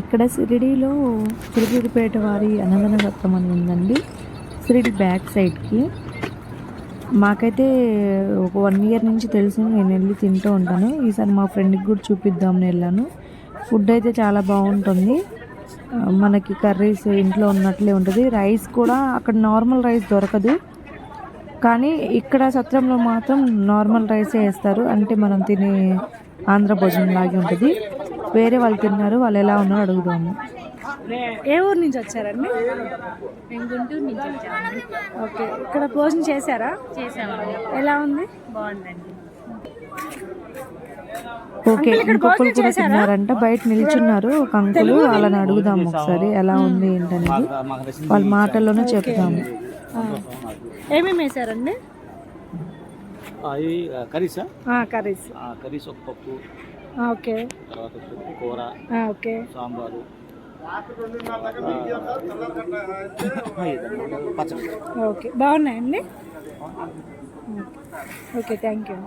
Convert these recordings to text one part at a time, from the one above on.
ఇక్కడ షిరిడీలో చిలుకూరిపేట వారి అన్నదాన సత్రం అని ఉందండి. షిరిడి బ్యాక్ సైడ్కి మాకైతే ఒక 1 ఇయర్ నుంచి తెలుసు. నేను వెళ్ళి తింటూ ఉంటాను. ఈసారి మా ఫ్రెండ్కి కూడా చూపిద్దామని వెళ్ళాను. ఫుడ్ అయితే చాలా బాగుంటుంది. మనకి కర్రీస్ ఇంట్లో ఉన్నట్లే ఉంటుంది. రైస్ కూడా అక్కడ నార్మల్ రైస్ దొరకదు, కానీ ఇక్కడ సత్రంలో మాత్రం నార్మల్ రైసే వేస్తారు. అంటే మనం తినే ఆంధ్ర భోజనం లాగే ఉంటుంది. వేరే వాళ్ళు తిన్నారు, వాళ్ళు ఎలా ఉన్నారో అడుగుదాము. ఏ ఊరు నుంచి వచ్చారండి? మేము గుంటూరు నుంచి వచ్చామండి. ఓకే, ఇక్కడ భోజనం చేశారా? చేసామండి. ఎలా ఉంది? బాగుందండి. ఓకే, ఇంకొకరు కూడా తిన్నారంట. బయట నిల్చున్నారు ఒక అంకులు. వాళ్ళని అడుగుదాము ఒకసారి ఎలా ఉంది ఏంటనేది. వాళ్ళ మాటల్లోనే చెప్తాము. ఏమేమి వేసారండి? కర్రీస్ ఒక పప్పు, ఓకే, తర్వాత కూర, ఓకే, సాంబారు, పచ్చడి. ఓకే, బాగున్నాయండి. Okay, thank you.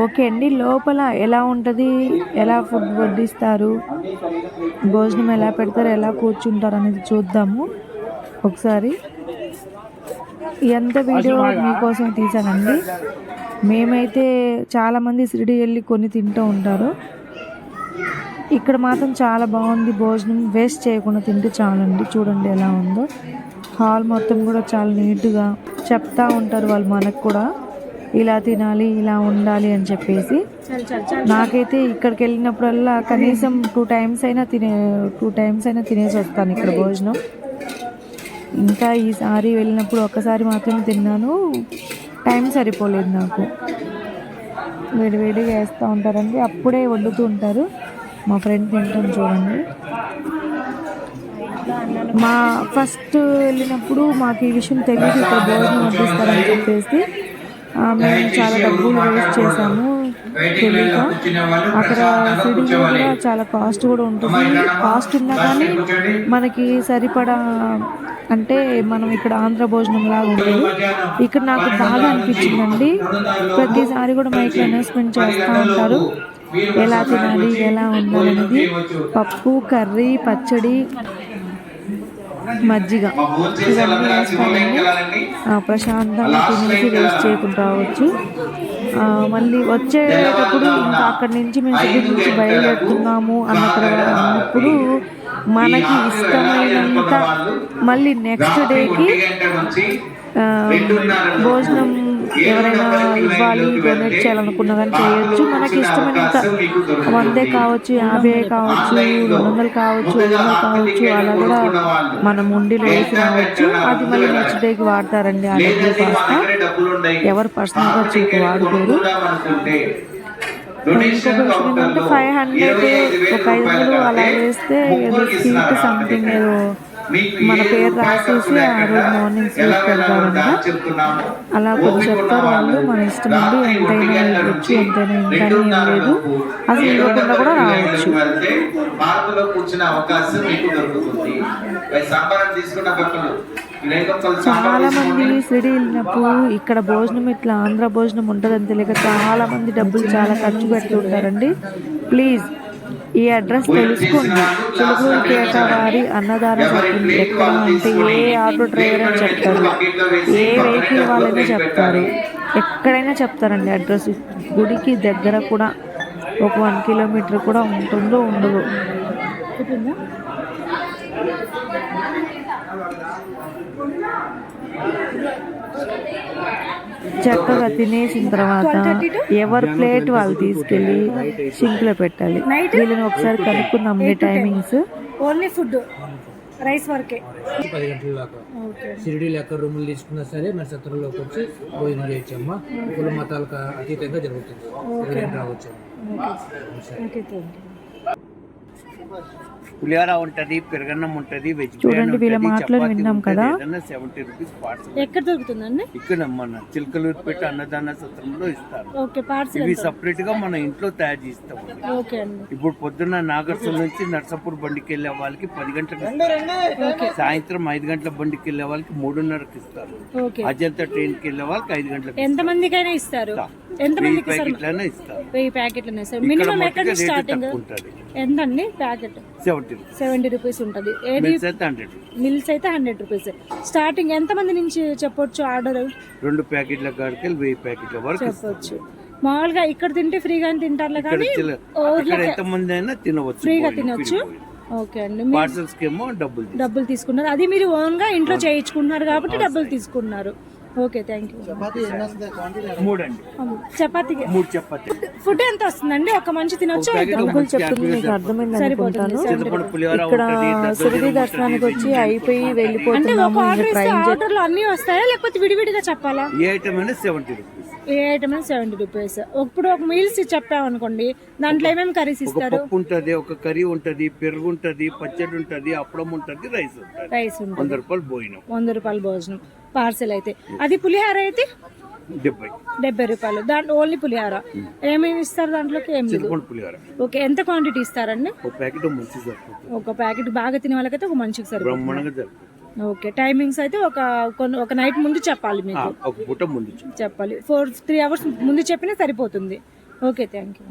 ఓకే అండి, లోపల ఎలా ఉంటుంది, ఎలా ఫుడ్ వడ్డిస్తారు, భోజనం ఎలా పెడతారు, ఎలా కూర్చుంటారు అనేది చూద్దాము ఒకసారి. ఎంత వీడియో మీకోసం తీసానండి. మేమైతే చాలామంది షిరిడి వెళ్ళి కొన్ని తింటూ ఉంటారు. ఇక్కడ మాత్రం చాలా బాగుంది. భోజనం వేస్ట్ చేయకుండా తింటే చాలండి. చూడండి ఎలా ఉందో. హాల్ మొత్తం కూడా చాలా నీట్గా చెప్తా ఉంటారు వాళ్ళు మనకు కూడా, ఇలా తినాలి, ఇలా ఉండాలి అని చెప్పేసి. నాకైతే ఇక్కడికి వెళ్ళినప్పుడల్లా కనీసం 2 టైమ్స్ అయినా తినేసి వస్తాను ఇక్కడ భోజనం. ఇంకా ఈసారి వెళ్ళినప్పుడు ఒక్కసారి మాత్రమే తిన్నాను. టైం సరిపోలేదు నాకు. వేడివేడిగా వేస్తూ ఉంటారండి, అప్పుడే వండుతూ ఉంటారు. మా ఫ్రెండ్ తింటాను చూడండి. మా ఫస్ట్ వెళ్ళినప్పుడు మాకు ఈ విషయం తెలియదు, ఇక్కడ భోజనం వడ్డిస్తారని చెప్పేసి. మేము చాలా డబ్బులు వేస్ట్ చేసాము తెలియక. అక్కడ షిరిడీలో కూడా చాలా కాస్ట్ కూడా ఉంటుంది. కాస్ట్ ఉన్నా కానీ మనకి సరిపడా, అంటే మనం ఇక్కడ ఆంధ్ర భోజనం లాగా ఉంటుంది. ఇక్కడ నాకు బాగా అనిపించిందండి. ప్రతిసారి కూడా మైక్ అనౌన్స్మెంట్ చేస్తూ ఉంటారు ఎలా తినాలి, ఎలా ఉండాలనేది. పప్పు, కర్రీ, పచ్చడి, మజ్జిగ ఇవన్నీ వేస్తానండి. ప్రశాంతంగా తినేసి వేస్ట్ చేయకుండా రావచ్చు. మళ్ళీ వచ్చేటప్పుడు ఇంకా అక్కడి నుంచి మేము షిరిడి నుంచి బయలుదేరుతున్నాము అన్నప్పుడు మనకి ఇష్టమైనంత మళ్ళీ నెక్స్ట్ డేకి భోజనం ఎవరైనా ఇవ్వాలి, డొనేట్ చేయాలనుకున్నా కానీ చేయొచ్చు. మనకి ఇష్టమైనంత 100 కావచ్చు, 50 కావచ్చు, 200 కావచ్చు, 500 కావచ్చు, అలా కూడా మనం ఉండిలో వేసి రావచ్చు. అది మళ్ళీ నెక్స్ట్ డేకి వాడతారండి. ఆ డబ్బులు కాస్త ఎవరు పర్సనల్గా వచ్చి వాడుకోరు. ఇంకొక విషయం ఏంటంటే 500 ఒక 500 అలా వేస్తే ఏదో స్వీట్ సంథింగ్ ఏదో మన పేరు రాసేసి ఆ రోజు మార్నింగ్ స్వీట్ పెడతారంట. అలా కొంచెం చెప్తారు వాళ్ళు. మన ఇష్టం అండి, ఎంతైనా ఇవ్వచ్చు, ఎంతైనా ఇంకా ఏం లేదు, అసలు ఇవ్వకుండా కూడా రావచ్చు. చాలా మంది షిరిడి వెళ్ళినప్పుడు ఇక్కడ భోజనం ఇట్లా ఆంధ్ర భోజనం ఉంటుందని తెలియక చాలా మంది డబ్బులు చాలా ఖర్చు పెడుతుంటారండి. ప్లీజ్ ఈ అడ్రస్ తెలుసుకోండి. చిలుకూరిపేట వారి అన్నదాన సత్రం ఎక్కడ అంటే ఏ ఆటో డ్రైవర్ అని చెప్తారు, ఏ వెహికల్ వాళ్ళైనా చెప్తారు, ఎక్కడైనా చెప్తారండి అడ్రస్. గుడికి దగ్గర కూడా ఒక 1 కిలోమీటర్ కూడా ఉంటుందో ఉండదు. చక్కగా తినేసిన తర్వాత ఎవరి ప్లేట్ వాళ్ళు తీసుకెళ్ళి సింక్లో పెట్టాలి. వీళ్ళని ఒకసారి కనుక్కున్నాం టైమింగ్స్. ఓన్లీ ఫుడ్ రైస్ వరకే. 10 గంటల దాకా షిరిడీలో ఎక్కడ రూములు తీసుకున్నా సరే మన సత్రంలోకి వచ్చి భోజనం చేయొచ్చమ్మా. కుల మతాలకు అతీతంగా జరుగుతుంది. రావచ్చు. పులిహోర ఉంటది, పెరగన్నం ఉంటది, చూడండి, వీళ్ళ మాటలు విన్నాం కదా. 70 రూపీస్ పార్సల్. ఎక్కడ దొరుకుతుందండి? ఇక్కడ మన చిలకలూరుపేట అన్నదాన సత్రంలో ఇస్తారు. ఓకే, పార్సల్ ఇవి సపరేట్ గా మన ఇంట్లో తయారు చేస్తాం. ఓకే అండి. ఇప్పుడు పొద్దున్న నాగర్సూల్ నుంచి నర్సాపూర్ బండికి వెళ్ళే వాళ్ళకి 10 గంటలకు ఇస్తారు. సాయంత్రం 5 గంటల బండికి వెళ్ళే వాళ్ళకి 3:30కి ఇస్తారు. ఓకే, అజంతా ట్రైన్ కి వెళ్ళే వాళ్ళకి 5 గంటలకు ఎంత మందికైనా ఇస్తారు? ఎంత మందికి ఇస్తారు? ప్యాకెట్లనే ఇస్తారు. 1000 ప్యాకెట్లనే ఇస్తారు. ఇక్కడ మినిమం ఎక్కడ మట్టుగా రేటు స్టార్టింగ్ తక్కువ ఉంటది. ఎంతండి ప్యాకెట్? 70 రూపీస్ ఉంటుంది. ఏది మిల్స్ అయితే 100 రూపీస్. మిల్స్ అయితే 100 రూపీస్. స్టార్టింగ్ ఎంత మంది నుంచి చెప్పొచ్చు ఆర్డర్? 2 ప్యాకెట్ల కాడికి 1000 ప్యాకెట్ల వరకు ఇస్తారు. చెప్పొచ్చు. మామూలుగా ఇక్కడ తింటే ఫ్రీగా తింటారులే ఇక్కడ కానీ ఇక్కడ ఎంత మంది అయినా తినవచ్చు, ఫ్రీగా తినొచ్చు. ఓకే అండి. పార్సల్స్ కేమో డబ్బులు తీసుకున్నారు. అది మీరు ఓన్ గా ఇంట్లో చేయించుకుంటున్నారు కాబట్టి డబ్బులు తీసుకున్నారు. Okay, thank you. 3 అండి. చపాతీ 3 చపాతీ. ఫుడ్ ఎంత వస్తుందండి? ఒక మంచి తినొచ్చు. అంకుల్ చెప్తుంది మీకు అర్థమైంది అనుకుంటాను. చింతపండు పులిహోర ఇక్కడ ఉంటది, సిరిడి దర్శనానికి వచ్చి అయిపోయి అంటే వెళ్ళిపోతున్నాము. ఒక ఆర్డర్ ఇంకా ఇస్తే ట్రైన్ ఆర్డర్లు అన్ని వస్తాయా లేకపోతే విడివిడిగా చెప్పాలా? ఏ ఐటమ్ అయినా 70 రూపీస్. ఏ ఐటమ్ 70 రూపీస్. ఇప్పుడు ఒక మీల్స్ చెప్పామనుకోండి, దాంట్లో ఏమేమి కర్రీస్ ఒక ఇస్తారు? పప్పు ఉంటది, ఒక కర్రీ ఉంటది, పెరుగు ఉంటది, పచ్చడి ఉంటది, అప్పడం ఉంటది, రైస్ ఉంటది. రైస్ ఉంటుంది. 100 రూపాయలు భోజనం. 100 రూపాయల భోజనం పార్సల్ అయితే. అది పులిహార అయితే 70 రూపాయలు. దాంట్లో ఓన్లీ పులిహార. ఏమేమి ఇస్తారు దాంట్లోకి? ఏం లేదు. చింతపండు పులిహోర ఓకే, ఎంత క్వాంటిటీ ఇస్తారండి? ఒక ప్యాకెట్ మంచి సరిపోతుంది. ఒక ప్యాకెట్ బాగా తినే వాళ్ళకైతే ఒక మంచికి సరిపోతుంది. బ్రహ్మాండంగా జరుగుతుంది. ఓకే, టైమింగ్స్ అయితే ఒక నైట్ ముందు చెప్పాలి మీకు. ఒక పూట ముందు చెప్పాలి. 3 అవర్స్ ముందు చెప్పినా సరిపోతుంది. Okay, thank you.